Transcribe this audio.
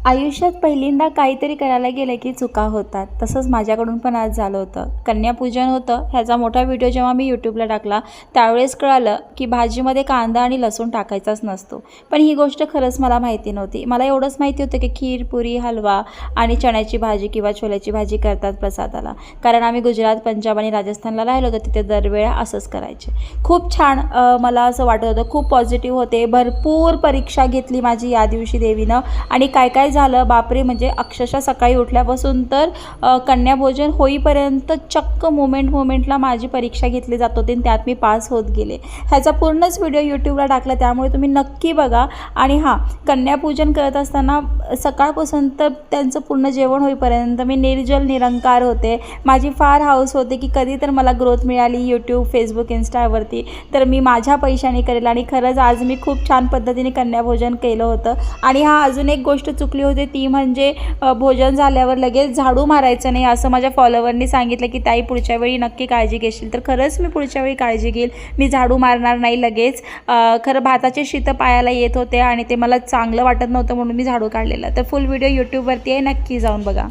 आयुष्यात पहिल्यांदा काहीतरी करायला गेलं की चुका होतात. तसंच माझ्याकडून पण आज झालं होतं. कन्यापूजन होतं. ह्याचा मोठा व्हिडिओ जेव्हा मी यूट्यूबला टाकला त्यावेळेस कळालं की भाजीमध्ये कांदा आणि लसूण टाकायचाच नसतो. पण ही गोष्ट खरंच मला माहिती नव्हती. मला एवढंच माहिती होतं की खीर, पुरी, हलवा आणि चण्याची भाजी किंवा छोल्याची भाजी करतात प्रसादाला. कारण आम्ही गुजरात, पंजाब आणि राजस्थानला राहिलो होतो, तिथे दरवेळा असंच करायचे. खूप छान मला असं वाटत होतं. खूप पॉझिटिव्ह होते. भरपूर परीक्षा घेतली माझी या दिवशी देवीनं. आणि काय काय झालं बापरे, म्हणजे अक्षरशः सकाळी उठल्यापासून तर कन्याभोजन होईपर्यंत चक्क मोमेंटला माझी परीक्षा घेतली जात होती आणि त्यात मी पास होत गेले. ह्याचा पूर्णच व्हिडिओ यूट्यूबला टाकला, त्यामुळे तुम्ही नक्की बघा. आणि हां, कन्यापूजन करत असताना सकाळपासून तर त्यांचं पूर्ण जेवण होईपर्यंत मी निर्जल निरंकार होते. माझी फार हौस होते की कधी तर मला ग्रोथ मिळाली यूट्यूब, फेसबुक, इन्स्टावरती तर मी माझ्या पैशाने करेल. आणि खरंच आज मी खूप छान पद्धतीने कन्याभोजन केलं होतं. आणि हां, अजून एक गोष्ट चुकली होती ती म्हणजे भोजन झाल्यावर लगेच झाडू मारायचं नाही असं माझ्या फॉलोवरनी सांगितलं की ताई पुढच्या वेळी नक्की काळजी घेशील. तर खरंच मी पुढच्या वेळी काळजी घेईल. मी झाडू मारणार नाही लगेच. खरं भाताचे शीतं पायाला येत होते आणि ते मला चांगलं वाटत नव्हतं म्हणून मी झाडू काढलेलं. तर फुल व्हिडिओ यूट्यूबवरती आहे, नक्की जाऊन बघा.